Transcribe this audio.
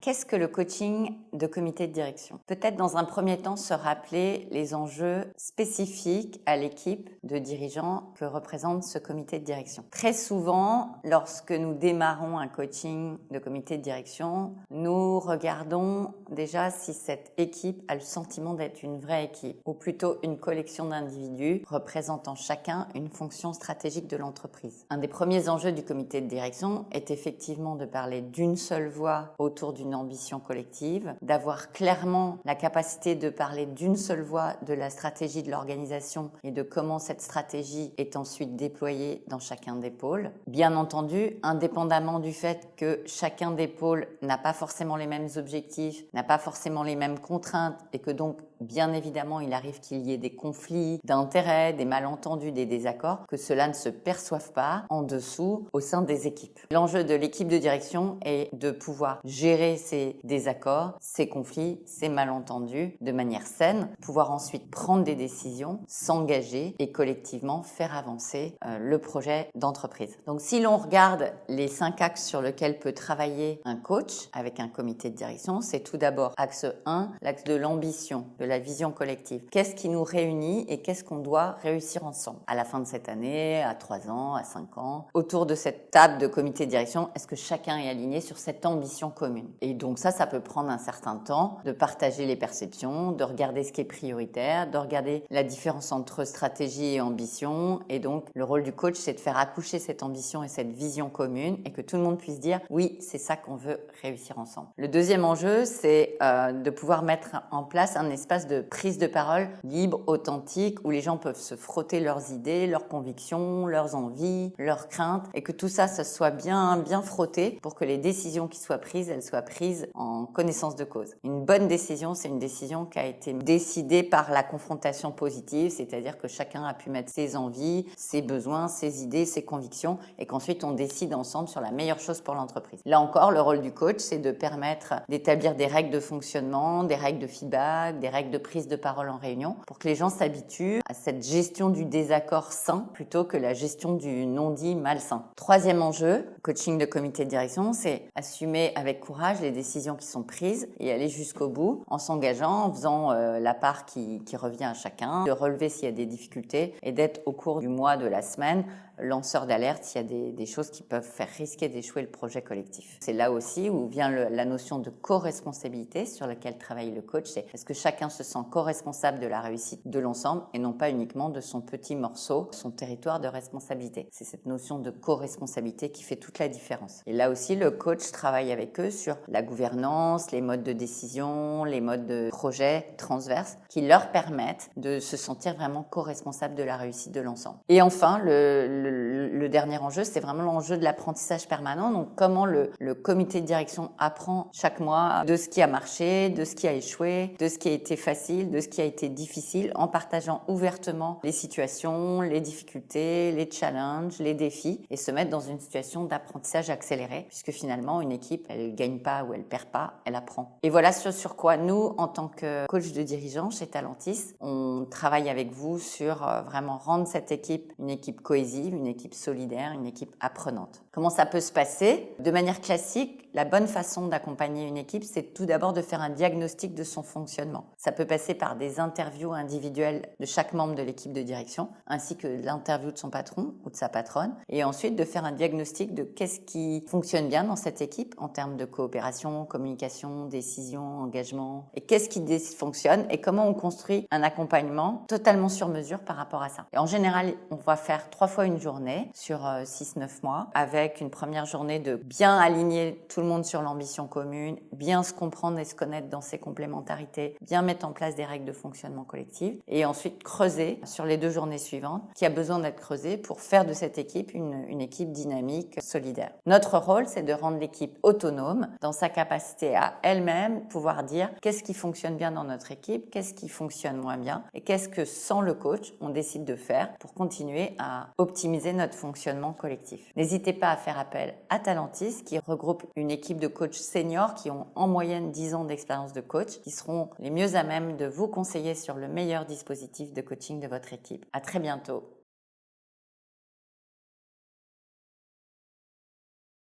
Qu'est-ce que le coaching de comité de direction? Peut-être dans un premier temps se rappeler les enjeux spécifiques à l'équipe de dirigeants que représente ce comité de direction. Très souvent, lorsque nous démarrons un coaching de comité de direction, nous regardons déjà si cette équipe a le sentiment d'être une vraie équipe, ou plutôt une collection d'individus représentant chacun une fonction stratégique de l'entreprise. Un des premiers enjeux du comité de direction est effectivement de parler d'une seule voix autour d'une ambition collective, d'avoir clairement la capacité de parler d'une seule voix de la stratégie de l'organisation et de comment cette stratégie est ensuite déployée dans chacun des pôles. Bien entendu, indépendamment du fait que chacun des pôles n'a pas forcément les mêmes objectifs, n'a pas forcément les mêmes contraintes et que donc, bien évidemment, il arrive qu'il y ait des conflits d'intérêts, des malentendus, des désaccords, que cela ne se perçoive pas en dessous au sein des équipes. L'enjeu de l'équipe de direction est de pouvoir gérer ces désaccords, ces conflits, ces malentendus de manière saine, pouvoir ensuite prendre des décisions, s'engager et collectivement faire avancer le projet d'entreprise. Donc si l'on regarde les 5 axes sur lesquels peut travailler un coach avec un comité de direction, c'est tout d'abord axe 1, l'axe de l'ambition, de la vision collective. Qu'est-ce qui nous réunit et qu'est-ce qu'on doit réussir ensemble à la fin de cette année, à 3 ans, à 5 ans, autour de cette table de comité de direction, est-ce que chacun est aligné sur cette ambition commune? Et donc ça peut prendre un certain temps de partager les perceptions, de regarder ce qui est prioritaire, de regarder la différence entre stratégie et ambition. Et donc, le rôle du coach, c'est de faire accoucher cette ambition et cette vision commune et que tout le monde puisse dire « oui, c'est ça qu'on veut réussir ensemble ». Le deuxième enjeu, c'est de pouvoir mettre en place un espace de prise de parole libre, authentique, où les gens peuvent se frotter leurs idées, leurs convictions, leurs envies, leurs craintes et que tout ça soit bien frotté pour que les décisions qui soient prises, elles soient prises en connaissance de cause. Une bonne décision, c'est une décision qui a été décidée par la confrontation positive, c'est-à-dire que chacun a pu mettre ses envies, ses besoins, ses idées, ses convictions et qu'ensuite on décide ensemble sur la meilleure chose pour l'entreprise. Là encore, le rôle du coach, c'est de permettre d'établir des règles de fonctionnement, des règles de feedback, des règles de prise de parole en réunion pour que les gens s'habituent à cette gestion du désaccord sain plutôt que la gestion du non-dit malsain. Troisième enjeu, coaching de comité de direction, c'est assumer avec courage les décisions qui sont prises et aller jusqu'au bout en s'engageant, en faisant la part qui revient à chacun, de relever s'il y a des difficultés et d'être au cours du mois, de la semaine, lanceur d'alerte s'il y a des choses qui peuvent faire risquer d'échouer le projet collectif. C'est là aussi où vient la notion de co-responsabilité sur laquelle travaille le coach. C'est est-ce que chacun se sent co-responsable de la réussite de l'ensemble et non pas uniquement de son petit morceau, son territoire de responsabilité. C'est cette notion de co-responsabilité qui fait toute la différence. Et là aussi, le coach travaille avec eux sur la gouvernance, les modes de décision, les modes de projet transverses qui leur permettent de se sentir vraiment co-responsable de la réussite de l'ensemble. Et enfin, le dernier enjeu, c'est vraiment l'enjeu de l'apprentissage permanent. Donc, comment le comité de direction apprend chaque mois de ce qui a marché, de ce qui a échoué, de ce qui a été facile, de ce qui a été difficile, en partageant ouvertement les situations, les difficultés, les challenges, les défis, et se mettre dans une situation d'apprentissage accéléré, puisque finalement, une équipe, elle gagne pas ou elle perd pas, elle apprend. Et voilà sur quoi nous, en tant que coach de dirigeants chez Talentis, on travaille avec vous sur vraiment rendre cette équipe une équipe cohésive, une équipe solidaire, une équipe apprenante. Comment ça peut se passer? De manière classique, la bonne façon d'accompagner une équipe, c'est tout d'abord de faire un diagnostic de son fonctionnement. Ça peut passer par des interviews individuelles de chaque membre de l'équipe de direction, ainsi que l'interview de son patron ou de sa patronne, et ensuite de faire un diagnostic de qu'est-ce qui fonctionne bien dans cette équipe en termes de coopération, communication, décision, engagement, et qu'est-ce qui dysfonctionne et comment on construit un accompagnement totalement sur mesure par rapport à ça. Et en général, on va faire 3 fois une journée sur 6-9 mois, avec une première journée de bien aligner tout le monde sur l'ambition commune, bien se comprendre et se connaître dans ses complémentarités, bien mettre en place des règles de fonctionnement collectif et ensuite creuser sur les 2 journées suivantes qui a besoin d'être creusé pour faire de cette équipe une équipe dynamique, solidaire. Notre rôle, c'est de rendre l'équipe autonome dans sa capacité à elle-même pouvoir dire qu'est-ce qui fonctionne bien dans notre équipe, qu'est-ce qui fonctionne moins bien et qu'est-ce que sans le coach, on décide de faire pour continuer à optimiser notre fonctionnement collectif. N'hésitez pas à faire appel à Talentis qui regroupe une équipe de coachs seniors qui ont en moyenne 10 ans d'expérience de coach, qui seront les mieux à même de vous conseiller sur le meilleur dispositif de coaching de votre équipe. À très bientôt.